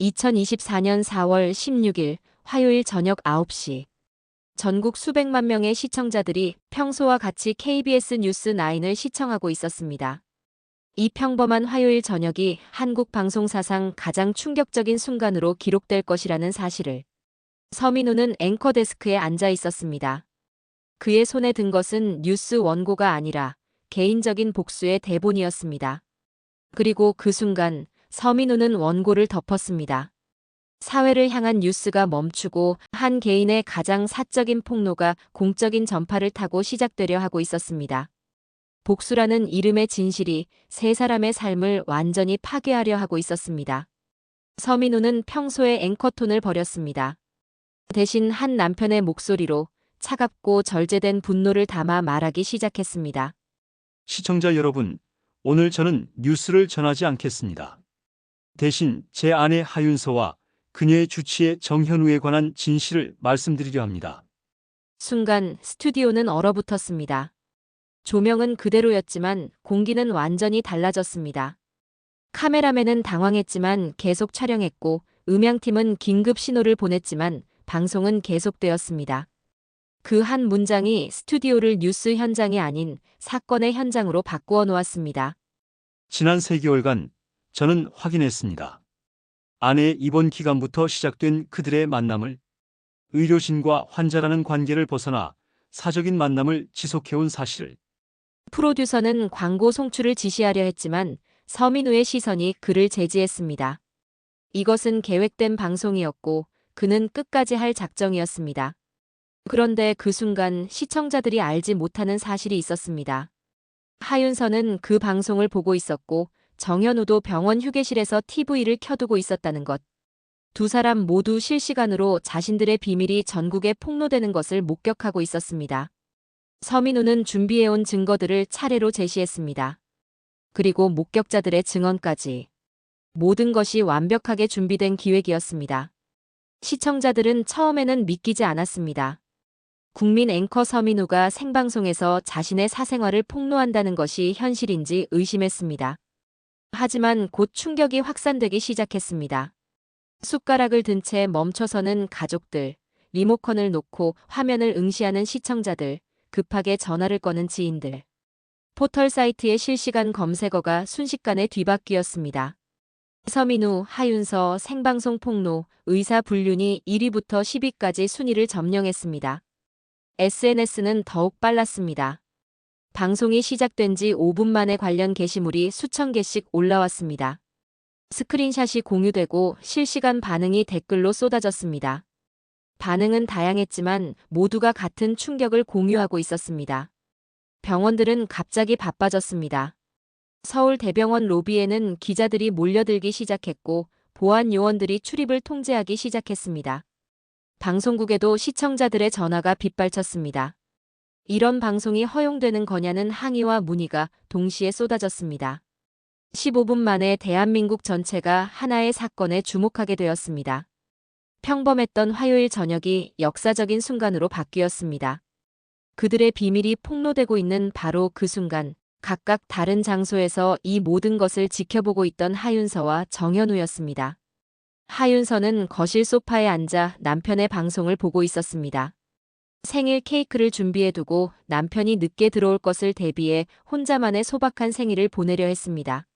2024년 4월 16일 화요일 저녁 9시. 전국 수백만 명의 시청자들이 평소와 같이 KBS 뉴스 9을 시청하고 있었습니다. 이 평범한 화요일 저녁이 한국 방송 사상 가장 충격적인 순간으로 기록될 것이라는 사실을 서민우는 앵커 데스크에 앉아 있었습니다. 그의 손에 든 것은 뉴스 원고가 아니라 개인적인 복수의 대본이었습니다. 그리고 그 순간 서민우는 원고를 덮었습니다. 사회를 향한 뉴스가 멈추고 한 개인의 가장 사적인 폭로가 공적인 전파를 타고 시작되려 하고 있었습니다. 복수라는 이름의 진실이 세 사람의 삶을 완전히 파괴하려 하고 있었습니다. 서민우는 평소의 앵커톤을 버렸습니다. 대신 한 남편의 목소리로 차갑고 절제된 분노를 담아 말하기 시작했습니다. 시청자 여러분, 오늘 저는 뉴스를 전하지 않겠습니다. 대신 제 아내 하윤서와 그녀의 주치의 정현우에 관한 진실을 말씀드리려 합니다. 순간 스튜디오는 얼어붙었습니다. 조명은 그대로였지만 공기는 완전히 달라졌습니다. 카메라맨은 당황했지만 계속 촬영했고 음향팀은 긴급 신호를 보냈지만 방송은 계속되었습니다. 그 한 문장이 스튜디오를 뉴스 현장이 아닌 사건의 현장으로 바꾸어 놓았습니다. 지난 3개월간 저는 확인했습니다. 아내의 입원 기간부터 시작된 그들의 만남을, 의료진과 환자라는 관계를 벗어나 사적인 만남을 지속해온 사실을. 프로듀서는 광고 송출을 지시하려 했지만 서민우의 시선이 그를 제지했습니다. 이것은 계획된 방송이었고 그는 끝까지 할 작정이었습니다. 그런데 그 순간 시청자들이 알지 못하는 사실이 있었습니다. 하윤서는 그 방송을 보고 있었고 정현우도 병원 휴게실에서 TV를 켜두고 있었다는 것. 두 사람 모두 실시간으로 자신들의 비밀이 전국에 폭로되는 것을 목격하고 있었습니다. 서민우는 준비해온 증거들을 차례로 제시했습니다. 그리고 목격자들의 증언까지. 모든 것이 완벽하게 준비된 기획이었습니다. 시청자들은 처음에는 믿기지 않았습니다. 국민 앵커 서민우가 생방송에서 자신의 사생활을 폭로한다는 것이 현실인지 의심했습니다. 하지만 곧 충격이 확산되기 시작했습니다. 숟가락을 든 채 멈춰서는 가족들, 리모컨을 놓고 화면을 응시하는 시청자들, 급하게 전화를 꺼는 지인들. 포털 사이트의 실시간 검색어가 순식간에 뒤바뀌었습니다. 서민우, 하윤서, 생방송 폭로, 의사 불륜이 1위부터 10위까지 순위를 점령했습니다. SNS는 더욱 빨랐습니다. 방송이 시작된 지 5분 만에 관련 게시물이 수천 개씩 올라왔습니다. 스크린샷이 공유되고 실시간 반응이 댓글로 쏟아졌습니다. 반응은 다양했지만 모두가 같은 충격을 공유하고 있었습니다. 병원들은 갑자기 바빠졌습니다. 서울 대병원 로비에는 기자들이 몰려들기 시작했고 보안 요원들이 출입을 통제하기 시작했습니다. 방송국에도 시청자들의 전화가 빗발쳤습니다. 이런 방송이 허용되는 거냐는 항의와 문의가 동시에 쏟아졌습니다. 15분 만에 대한민국 전체가 하나의 사건에 주목하게 되었습니다. 평범했던 화요일 저녁이 역사적인 순간으로 바뀌었습니다. 그들의 비밀이 폭로되고 있는 바로 그 순간, 각각 다른 장소에서 이 모든 것을 지켜보고 있던 하윤서와 정현우였습니다. 하윤서는 거실 소파에 앉아 남편의 방송을 보고 있었습니다. 생일 케이크를 준비해두고 남편이 늦게 들어올 것을 대비해 혼자만의 소박한 생일을 보내려 했습니다.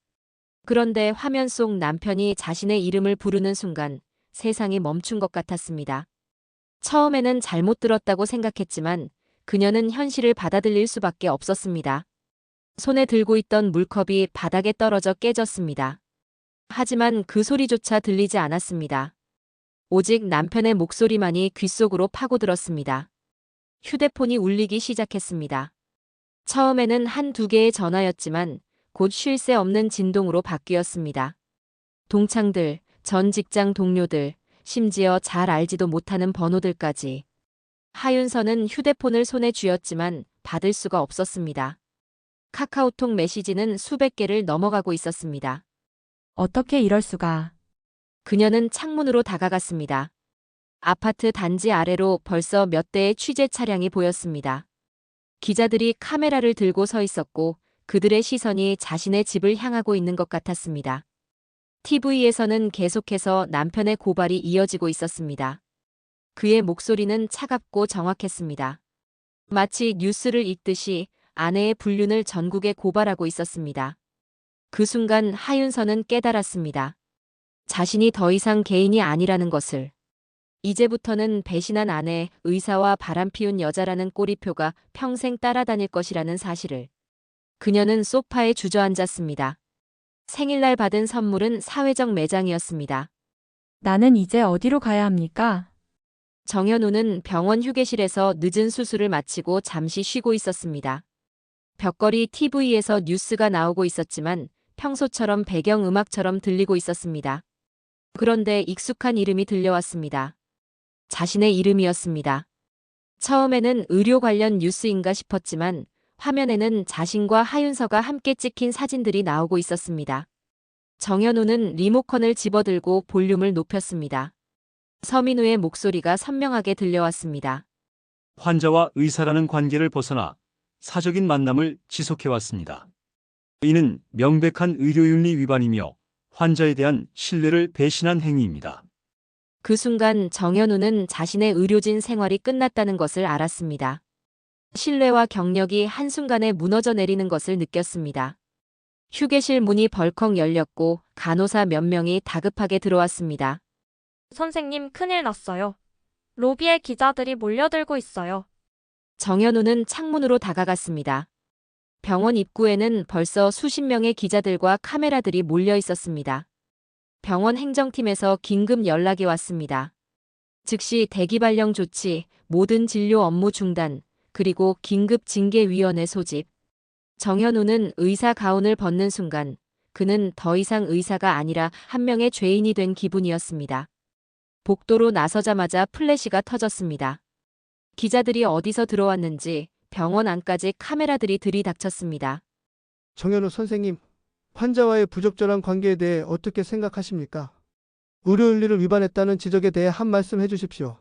그런데 화면 속 남편이 자신의 이름을 부르는 순간 세상이 멈춘 것 같았습니다. 처음에는 잘못 들었다고 생각했지만 그녀는 현실을 받아들일 수밖에 없었습니다. 손에 들고 있던 물컵이 바닥에 떨어져 깨졌습니다. 하지만 그 소리조차 들리지 않았습니다. 오직 남편의 목소리만이 귓속으로 파고들었습니다. 휴대폰이 울리기 시작했습니다. 처음에는 한두 개의 전화였지만 곧 쉴 새 없는 진동으로 바뀌었습니다. 동창들, 전 직장 동료들, 심지어 잘 알지도 못하는 번호들까지. 하윤서는 휴대폰을 손에 쥐었지만 받을 수가 없었습니다. 카카오톡 메시지는 수백 개를 넘어가고 있었습니다. 어떻게 이럴 수가. 그녀는 창문으로 다가갔습니다. 아파트 단지 아래로 벌써 몇 대의 취재 차량이 보였습니다. 기자들이 카메라를 들고 서 있었고 그들의 시선이 자신의 집을 향하고 있는 것 같았습니다. TV에서는 계속해서 남편의 고발이 이어지고 있었습니다. 그의 목소리는 차갑고 정확했습니다. 마치 뉴스를 읽듯이 아내의 불륜을 전국에 고발하고 있었습니다. 그 순간 하윤서는 깨달았습니다. 자신이 더 이상 개인이 아니라는 것을. 이제부터는 배신한 아내, 의사와 바람피운 여자라는 꼬리표가 평생 따라다닐 것이라는 사실을. 그녀는 소파에 주저앉았습니다. 생일날 받은 선물은 사회적 매장이었습니다. 나는 이제 어디로 가야 합니까? 정현우는 병원 휴게실에서 늦은 수술을 마치고 잠시 쉬고 있었습니다. 벽걸이 TV에서 뉴스가 나오고 있었지만 평소처럼 배경음악처럼 들리고 있었습니다. 그런데 익숙한 이름이 들려왔습니다. 자신의 이름이었습니다. 처음에는 의료 관련 뉴스인가 싶었지만 화면에는 자신과 하윤서가 함께 찍힌 사진들이 나오고 있었습니다. 정현우는 리모컨을 집어들고 볼륨을 높였습니다. 서민우의 목소리가 선명하게 들려왔습니다. 환자와 의사라는 관계를 벗어나 사적인 만남을 지속해왔습니다. 이는 명백한 의료윤리 위반이며 환자에 대한 신뢰를 배신한 행위입니다. 그 순간 정현우는 자신의 의료진 생활이 끝났다는 것을 알았습니다. 신뢰와 경력이 한순간에 무너져 내리는 것을 느꼈습니다. 휴게실 문이 벌컥 열렸고 간호사 몇 명이 다급하게 들어왔습니다. 선생님, 큰일 났어요. 로비에 기자들이 몰려들고 있어요. 정현우는 창문으로 다가갔습니다. 병원 입구에는 벌써 수십 명의 기자들과 카메라들이 몰려 있었습니다. 병원 행정팀에서 긴급 연락이 왔습니다. 즉시 대기 발령 조치, 모든 진료 업무 중단, 그리고 긴급 징계위원회 소집. 정현우는 의사 가운을 벗는 순간 그는 더 이상 의사가 아니라 한 명의 죄인이 된 기분이었습니다. 복도로 나서자마자 플래시가 터졌습니다. 기자들이 어디서 들어왔는지 병원 안까지 카메라들이 들이닥쳤습니다. 정현우 선생님, 환자와의 부적절한 관계에 대해 어떻게 생각하십니까? 의료윤리를 위반했다는 지적에 대해 한 말씀 해주십시오.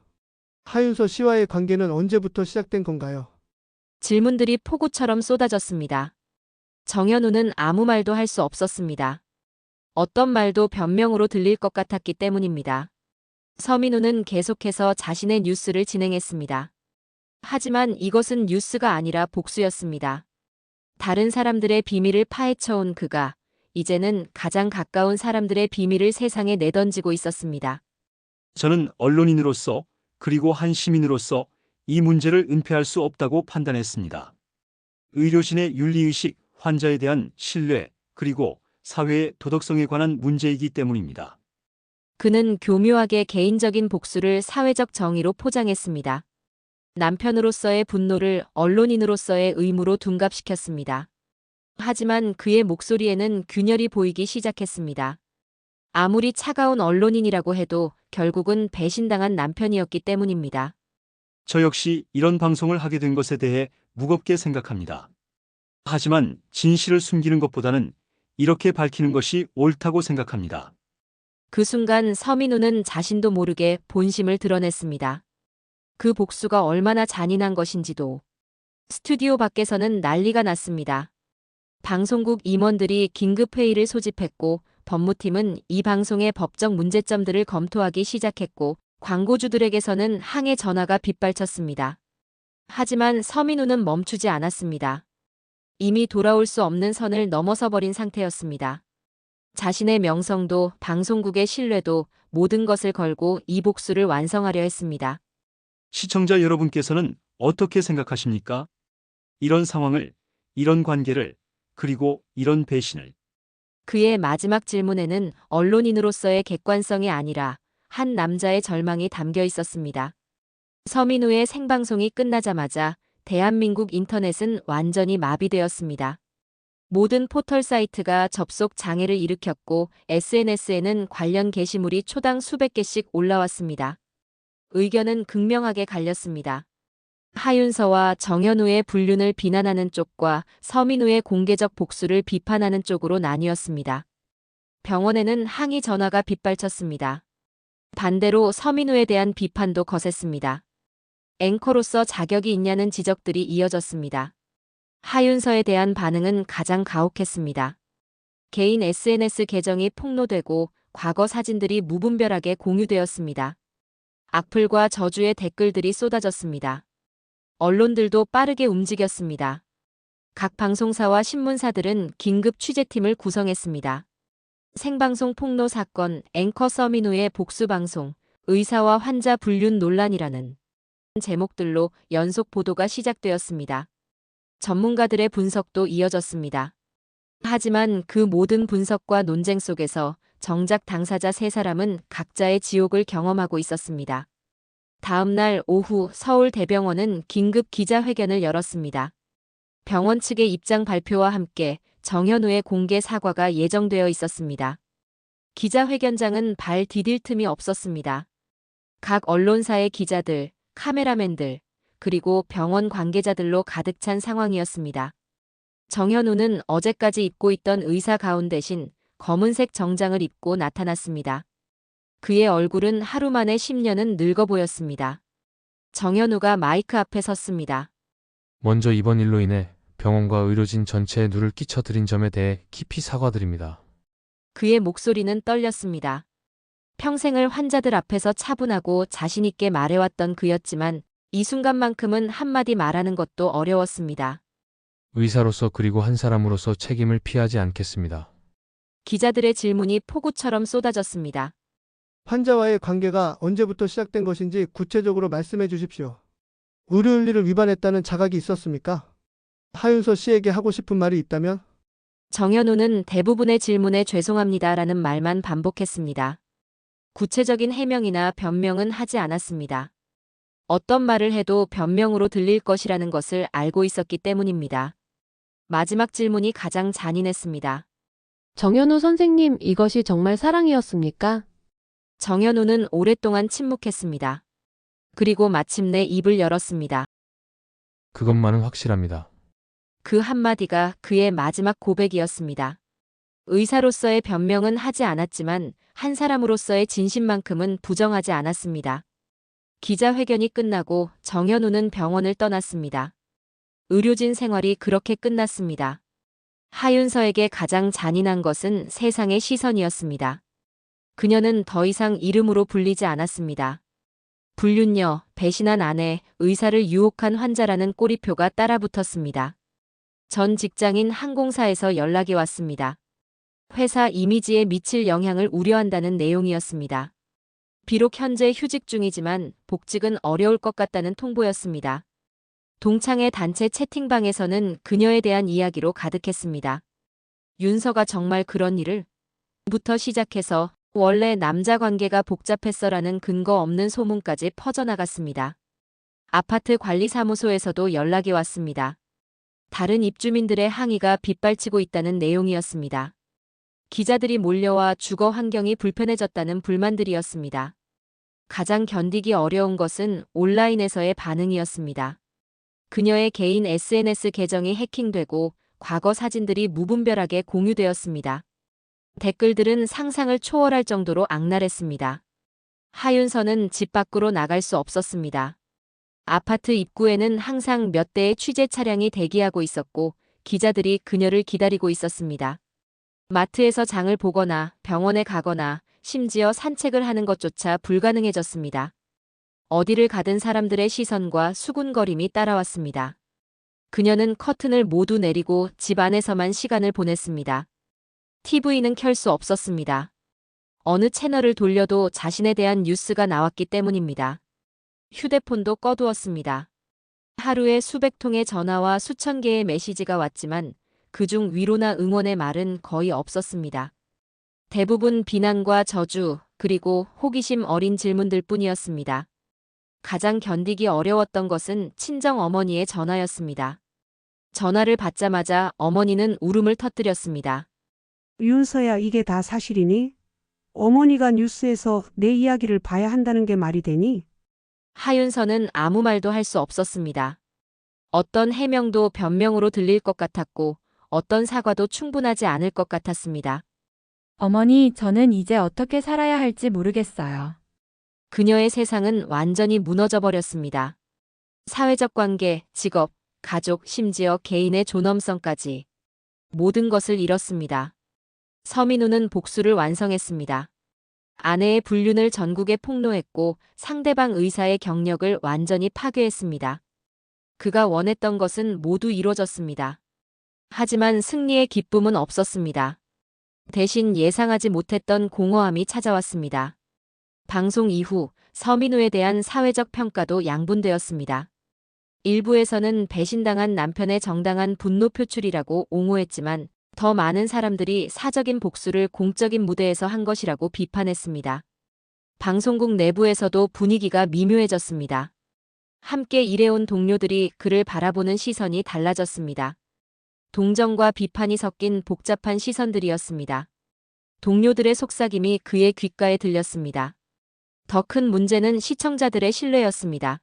하윤서 씨와의 관계는 언제부터 시작된 건가요? 질문들이 폭우처럼 쏟아졌습니다. 정현우는 아무 말도 할 수 없었습니다. 어떤 말도 변명으로 들릴 것 같았기 때문입니다. 서민우는 계속해서 자신의 뉴스를 진행했습니다. 하지만 이것은 뉴스가 아니라 복수였습니다. 다른 사람들의 비밀을 파헤쳐온 그가 이제는 가장 가까운 사람들의 비밀을 세상에 내던지고 있었습니다. 저는 언론인으로서 그리고 한 시민으로서 이 문제를 은폐할 수 없다고 판단했습니다. 의료진의 윤리의식, 환자에 대한 신뢰, 그리고 사회의 도덕성에 관한 문제이기 때문입니다. 그는 교묘하게 개인적인 복수를 사회적 정의로 포장했습니다. 남편으로서의 분노를 언론인으로서의 의무로 둔갑시켰습니다. 하지만 그의 목소리에는 균열이 보이기 시작했습니다. 아무리 차가운 언론인이라고 해도 결국은 배신당한 남편이었기 때문입니다. 저 역시 이런 방송을 하게 된 것에 대해 무겁게 생각합니다. 하지만 진실을 숨기는 것보다는 이렇게 밝히는 것이 옳다고 생각합니다. 그 순간 서민우는 자신도 모르게 본심을 드러냈습니다. 그 복수가 얼마나 잔인한 것인지도. 스튜디오 밖에서는 난리가 났습니다. 방송국 임원들이 긴급회의를 소집했고 법무팀은 이 방송의 법적 문제점들을 검토하기 시작했고 광고주들에게서는 항해 전화가 빗발쳤습니다. 하지만 서민우는 멈추지 않았습니다. 이미 돌아올 수 없는 선을 넘어서 버린 상태였습니다. 자신의 명성도 방송국의 신뢰도 모든 것을 걸고 이 복수를 완성하려 했습니다. 시청자 여러분께서는 어떻게 생각하십니까? 이런 상황을, 이런 관계를, 그리고 이런 배신을. 그의 마지막 질문에는 언론인으로서의 객관성이 아니라 한 남자의 절망이 담겨 있었습니다. 서민우의 생방송이 끝나자마자 대한민국 인터넷은 완전히 마비되었습니다. 모든 포털 사이트가 접속 장애를 일으켰고 SNS에는 관련 게시물이 초당 수백 개씩 올라왔습니다. 의견은 극명하게 갈렸습니다. 하윤서와 정현우의 불륜을 비난하는 쪽과 서민우의 공개적 복수를 비판하는 쪽으로 나뉘었습니다. 병원에는 항의 전화가 빗발쳤습니다. 반대로 서민우에 대한 비판도 거셌습니다. 앵커로서 자격이 있냐는 지적들이 이어졌습니다. 하윤서에 대한 반응은 가장 가혹했습니다. 개인 SNS 계정이 폭로되고 과거 사진들이 무분별하게 공유되었습니다. 악플과 저주의 댓글들이 쏟아졌습니다. 언론들도 빠르게 움직였습니다. 각 방송사와 신문사들은 긴급 취재팀을 구성했습니다. 생방송 폭로 사건, 앵커 서민우의 복수방송, 의사와 환자 불륜 논란이라는 제목들로 연속 보도가 시작되었습니다. 전문가들의 분석도 이어졌습니다. 하지만 그 모든 분석과 논쟁 속에서 정작 당사자 세 사람은 각자의 지옥을 경험하고 있었습니다. 다음 날 오후 서울대병원은 긴급 기자회견을 열었습니다. 병원 측의 입장 발표와 함께 정현우의 공개 사과가 예정되어 있었습니다. 기자회견장은 발 디딜 틈이 없었습니다. 각 언론사의 기자들, 카메라맨들, 그리고 병원 관계자들로 가득 찬 상황이었습니다. 정현우는 어제까지 입고 있던 의사 가운 대신 검은색 정장을 입고 나타났습니다. 그의 얼굴은 하루 만에 10년은 늙어 보였습니다. 정현우가 마이크 앞에 섰습니다. 먼저 이번 일로 인해 병원과 의료진 전체에 누를 끼쳐드린 점에 대해 깊이 사과드립니다. 그의 목소리는 떨렸습니다. 평생을 환자들 앞에서 차분하고 자신있게 말해왔던 그였지만 이 순간만큼은 한마디 말하는 것도 어려웠습니다. 의사로서 그리고 한 사람으로서 책임을 피하지 않겠습니다. 기자들의 질문이 폭우처럼 쏟아졌습니다. 환자와의 관계가 언제부터 시작된 것인지 구체적으로 말씀해 주십시오. 의료윤리를 위반했다는 자각이 있었습니까? 하윤서 씨에게 하고 싶은 말이 있다면? 정현우는 대부분의 질문에 죄송합니다라는 말만 반복했습니다. 구체적인 해명이나 변명은 하지 않았습니다. 어떤 말을 해도 변명으로 들릴 것이라는 것을 알고 있었기 때문입니다. 마지막 질문이 가장 잔인했습니다. 정현우 선생님, 이것이 정말 사랑이었습니까? 정현우는 오랫동안 침묵했습니다. 그리고 마침내 입을 열었습니다. 그것만은 확실합니다. 그 한마디가 그의 마지막 고백이었습니다. 의사로서의 변명은 하지 않았지만 한 사람으로서의 진심만큼은 부정하지 않았습니다. 기자회견이 끝나고 정현우는 병원을 떠났습니다. 의료진 생활이 그렇게 끝났습니다. 하윤서에게 가장 잔인한 것은 세상의 시선이었습니다. 그녀는 더 이상 이름으로 불리지 않았습니다. 불륜녀, 배신한 아내, 의사를 유혹한 환자라는 꼬리표가 따라붙었습니다. 전 직장인 항공사에서 연락이 왔습니다. 회사 이미지에 미칠 영향을 우려한다는 내용이었습니다. 비록 현재 휴직 중이지만 복직은 어려울 것 같다는 통보였습니다. 동창회 단체 채팅방에서는 그녀에 대한 이야기로 가득했습니다. 윤서가 정말 그런 일을? 부터 시작해서 원래 남자 관계가 복잡했어라는 근거 없는 소문까지 퍼져나갔습니다. 아파트 관리사무소에서도 연락이 왔습니다. 다른 입주민들의 항의가 빗발치고 있다는 내용이었습니다. 기자들이 몰려와 주거 환경이 불편해졌다는 불만들이었습니다. 가장 견디기 어려운 것은 온라인에서의 반응이었습니다. 그녀의 개인 SNS 계정이 해킹되고 과거 사진들이 무분별하게 공유되었습니다. 댓글들은 상상을 초월할 정도로 악랄했습니다. 하윤서는 집 밖으로 나갈 수 없었습니다. 아파트 입구에는 항상 몇 대의 취재 차량이 대기하고 있었고 기자들이 그녀를 기다리고 있었습니다. 마트에서 장을 보거나 병원에 가거나 심지어 산책을 하는 것조차 불가능해졌습니다. 어디를 가든 사람들의 시선과 수군거림이 따라왔습니다. 그녀는 커튼을 모두 내리고 집 안에서만 시간을 보냈습니다. TV는 켤 수 없었습니다. 어느 채널을 돌려도 자신에 대한 뉴스가 나왔기 때문입니다. 휴대폰도 꺼두었습니다. 하루에 수백 통의 전화와 수천 개의 메시지가 왔지만 그중 위로나 응원의 말은 거의 없었습니다. 대부분 비난과 저주, 그리고 호기심 어린 질문들 뿐이었습니다. 가장 견디기 어려웠던 것은 친정 어머니의 전화였습니다. 전화를 받자마자 어머니는 울음을 터뜨렸습니다. 윤서야, 이게 다 사실이니? 어머니가 뉴스에서 내 이야기를 봐야 한다는 게 말이 되니? 하윤서는 아무 말도 할 수 없었습니다. 어떤 해명도 변명으로 들릴 것 같았고 어떤 사과도 충분하지 않을 것 같았습니다. 어머니, 저는 이제 어떻게 살아야 할지 모르겠어요. 그녀의 세상은 완전히 무너져 버렸습니다. 사회적 관계, 직업, 가족, 심지어 개인의 존엄성까지 모든 것을 잃었습니다. 서민우는 복수를 완성했습니다. 아내의 불륜을 전국에 폭로했고 상대방 의사의 경력을 완전히 파괴했습니다. 그가 원했던 것은 모두 이루어졌습니다. 하지만 승리의 기쁨은 없었습니다. 대신 예상하지 못했던 공허함이 찾아왔습니다. 방송 이후 서민우에 대한 사회적 평가도 양분되었습니다. 일부에서는 배신당한 남편의 정당한 분노 표출이라고 옹호했지만 더 많은 사람들이 사적인 복수를 공적인 무대에서 한 것이라고 비판했습니다. 방송국 내부에서도 분위기가 미묘해졌습니다. 함께 일해온 동료들이 그를 바라보는 시선이 달라졌습니다. 동정과 비판이 섞인 복잡한 시선들이었습니다. 동료들의 속삭임이 그의 귓가에 들렸습니다. 더 큰 문제는 시청자들의 신뢰였습니다.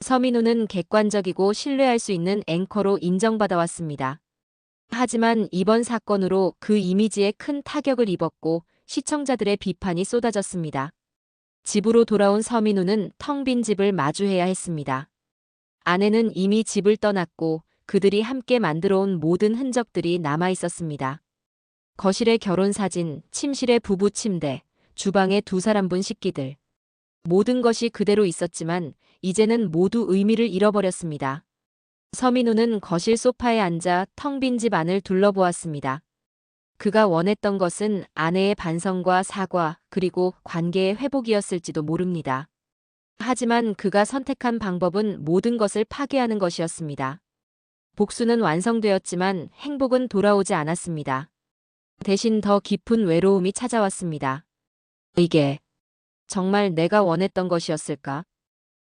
서민우는 객관적이고 신뢰할 수 있는 앵커로 인정받아왔습니다. 하지만 이번 사건으로 그 이미지에 큰 타격을 입었고 시청자들의 비판이 쏟아졌습니다. 집으로 돌아온 서민우는 텅 빈 집을 마주해야 했습니다. 아내는 이미 집을 떠났고 그들이 함께 만들어온 모든 흔적들이 남아 있었습니다. 거실의 결혼 사진, 침실의 부부 침대, 주방의 두 사람분 식기들. 모든 것이 그대로 있었지만 이제는 모두 의미를 잃어버렸습니다. 서민우는 거실 소파에 앉아 텅 빈 집 안을 둘러보았습니다. 그가 원했던 것은 아내의 반성과 사과 그리고 관계의 회복이었을지도 모릅니다. 하지만 그가 선택한 방법은 모든 것을 파괴하는 것이었습니다. 복수는 완성되었지만 행복은 돌아오지 않았습니다. 대신 더 깊은 외로움이 찾아왔습니다. 이게 정말 내가 원했던 것이었을까?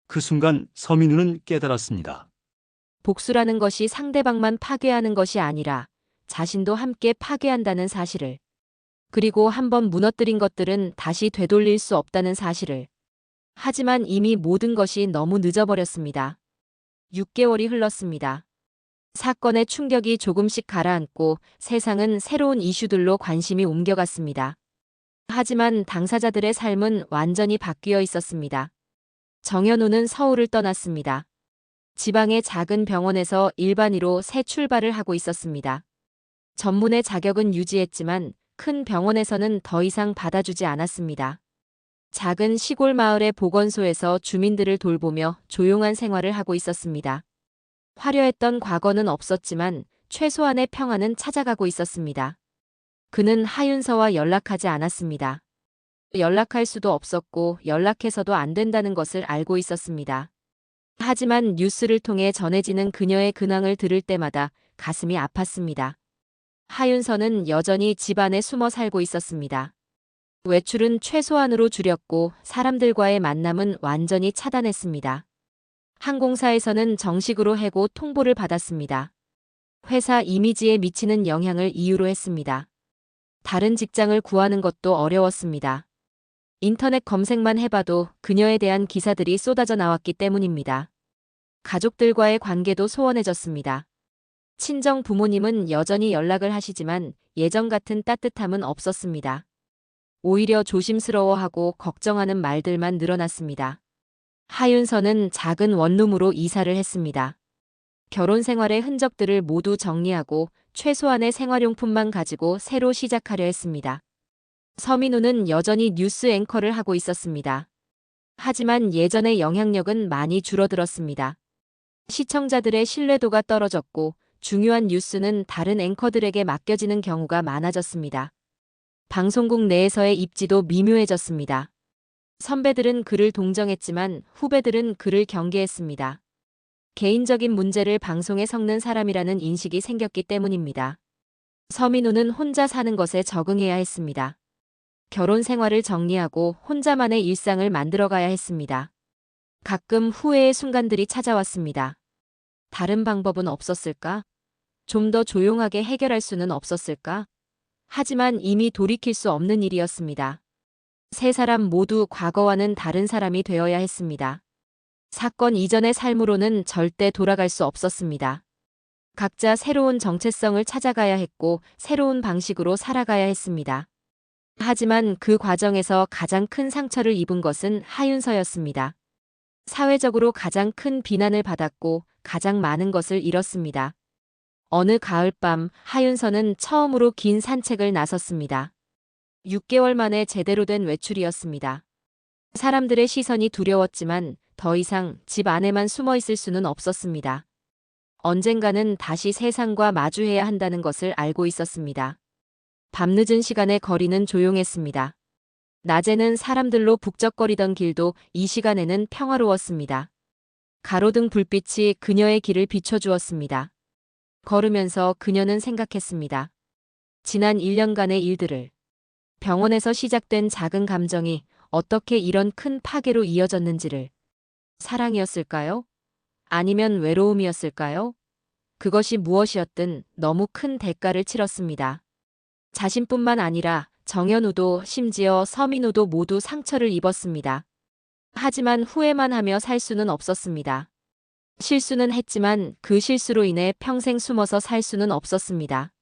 그 순간 서민우는 깨달았습니다. 복수라는 것이 상대방만 파괴하는 것이 아니라 자신도 함께 파괴한다는 사실을. 그리고 한번 무너뜨린 것들은 다시 되돌릴 수 없다는 사실을. 하지만 이미 모든 것이 너무 늦어버렸습니다. 6개월이 흘렀습니다. 사건의 충격이 조금씩 가라앉고 세상은 새로운 이슈들로 관심이 옮겨갔습니다. 하지만 당사자들의 삶은 완전히 바뀌어 있었습니다. 정현우는 서울을 떠났습니다. 지방의 작은 병원에서 일반의로 새 출발을 하고 있었습니다. 전문의 자격은 유지했지만 큰 병원에서는 더 이상 받아주지 않았습니다. 작은 시골 마을의 보건소에서 주민들을 돌보며 조용한 생활을 하고 있었습니다. 화려했던 과거는 없었지만 최소한의 평안은 찾아가고 있었습니다. 그는 하윤서와 연락하지 않았습니다. 연락할 수도 없었고 연락해서도 안 된다는 것을 알고 있었습니다. 하지만 뉴스를 통해 전해지는 그녀의 근황을 들을 때마다 가슴이 아팠습니다. 하윤서는 여전히 집안에 숨어 살고 있었습니다. 외출은 최소한으로 줄였고 사람들과의 만남은 완전히 차단했습니다. 항공사에서는 정식으로 해고 통보를 받았습니다. 회사 이미지에 미치는 영향을 이유로 했습니다. 다른 직장을 구하는 것도 어려웠습니다. 인터넷 검색만 해봐도 그녀에 대한 기사들이 쏟아져 나왔기 때문입니다. 가족들과의 관계도 소원해졌습니다. 친정 부모님은 여전히 연락을 하시지만 예전 같은 따뜻함은 없었습니다. 오히려 조심스러워하고 걱정하는 말들만 늘어났습니다. 하윤서는 작은 원룸으로 이사를 했습니다. 결혼 생활의 흔적들을 모두 정리하고 최소한의 생활용품만 가지고 새로 시작하려 했습니다. 서민우는 여전히 뉴스 앵커를 하고 있었습니다. 하지만 예전의 영향력은 많이 줄어들었습니다. 시청자들의 신뢰도가 떨어졌고 중요한 뉴스는 다른 앵커들에게 맡겨지는 경우가 많아졌습니다. 방송국 내에서의 입지도 미묘해졌습니다. 선배들은 그를 동정했지만 후배들은 그를 경계했습니다. 개인적인 문제를 방송에 섞는 사람이라는 인식이 생겼기 때문입니다. 서민우는 혼자 사는 것에 적응해야 했습니다. 결혼 생활을 정리하고 혼자만의 일상을 만들어가야 했습니다. 가끔 후회의 순간들이 찾아왔습니다. 다른 방법은 없었을까? 좀 더 조용하게 해결할 수는 없었을까? 하지만 이미 돌이킬 수 없는 일이었습니다. 세 사람 모두 과거와는 다른 사람이 되어야 했습니다. 사건 이전의 삶으로는 절대 돌아갈 수 없었습니다. 각자 새로운 정체성을 찾아가야 했고 새로운 방식으로 살아가야 했습니다. 하지만 그 과정에서 가장 큰 상처를 입은 것은 하윤서였습니다. 사회적으로 가장 큰 비난을 받았고 가장 많은 것을 잃었습니다. 어느 가을밤 하윤서는 처음으로 긴 산책을 나섰습니다. 6개월 만에 제대로 된 외출이었습니다. 사람들의 시선이 두려웠지만 더 이상 집 안에만 숨어 있을 수는 없었습니다. 언젠가는 다시 세상과 마주해야 한다는 것을 알고 있었습니다. 밤늦은 시간에 거리는 조용했습니다. 낮에는 사람들로 북적거리던 길도 이 시간에는 평화로웠습니다. 가로등 불빛이 그녀의 길을 비춰주었습니다. 걸으면서 그녀는 생각했습니다. 지난 1년간의 일들을. 병원에서 시작된 작은 감정이 어떻게 이런 큰 파괴로 이어졌는지를. 사랑이었을까요? 아니면 외로움이었을까요? 그것이 무엇이었든 너무 큰 대가를 치렀습니다. 자신뿐만 아니라 정현우도 심지어 서민우도 모두 상처를 입었습니다. 하지만 후회만 하며 살 수는 없었습니다. 실수는 했지만 그 실수로 인해 평생 숨어서 살 수는 없었습니다.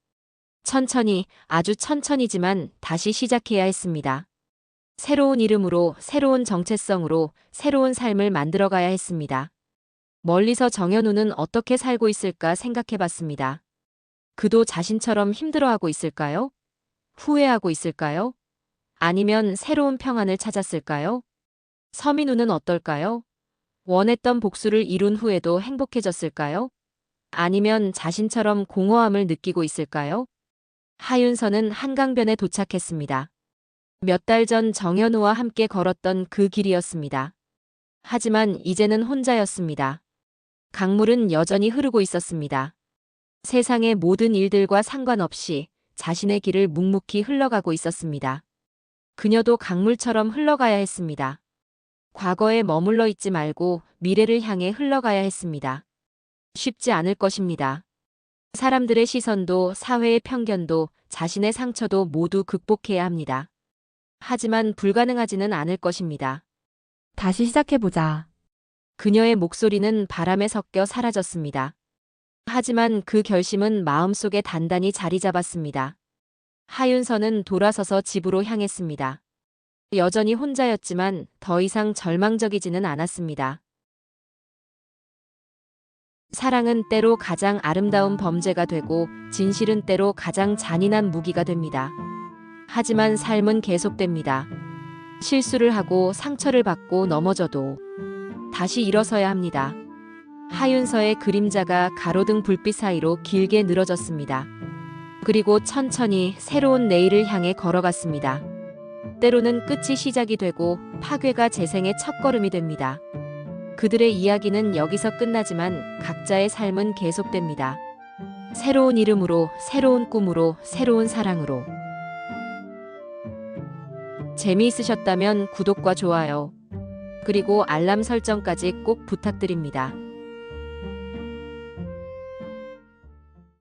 천천히, 아주 천천히지만 다시 시작해야 했습니다. 새로운 이름으로, 새로운 정체성으로 새로운 삶을 만들어가야 했습니다. 멀리서 정현우는 어떻게 살고 있을까 생각해봤습니다. 그도 자신처럼 힘들어하고 있을까요? 후회하고 있을까요? 아니면 새로운 평안을 찾았을까요? 서민우는 어떨까요? 원했던 복수를 이룬 후에도 행복해졌을까요? 아니면 자신처럼 공허함을 느끼고 있을까요? 하윤서는 한강변에 도착했습니다. 몇 달 전 정현우와 함께 걸었던 그 길이었습니다. 하지만 이제는 혼자였습니다. 강물은 여전히 흐르고 있었습니다. 세상의 모든 일들과 상관없이 자신의 길을 묵묵히 흘러가고 있었습니다. 그녀도 강물처럼 흘러가야 했습니다. 과거에 머물러 있지 말고 미래를 향해 흘러가야 했습니다. 쉽지 않을 것입니다. 사람들의 시선도 사회의 편견도 자신의 상처도 모두 극복해야 합니다. 하지만 불가능하지는 않을 것입니다. 다시 시작해보자. 그녀의 목소리는 바람에 섞여 사라졌습니다. 하지만 그 결심은 마음속에 단단히 자리 잡았습니다. 하윤서는 돌아서서 집으로 향했습니다. 여전히 혼자였지만 더 이상 절망적이지는 않았습니다. 사랑은 때로 가장 아름다운 범죄가 되고 진실은 때로 가장 잔인한 무기가 됩니다. 하지만 삶은 계속됩니다. 실수를 하고 상처를 받고 넘어져도 다시 일어서야 합니다. 하윤서의 그림자가 가로등 불빛 사이로 길게 늘어졌습니다. 그리고 천천히 새로운 내일을 향해 걸어갔습니다. 때로는 끝이 시작이 되고 파괴가 재생의 첫걸음이 됩니다. 그들의 이야기는 여기서 끝나지만 각자의 삶은 계속됩니다. 새로운 이름으로, 새로운 꿈으로, 새로운 사랑으로. 재미있으셨다면 구독과 좋아요, 그리고 알람 설정까지 꼭 부탁드립니다.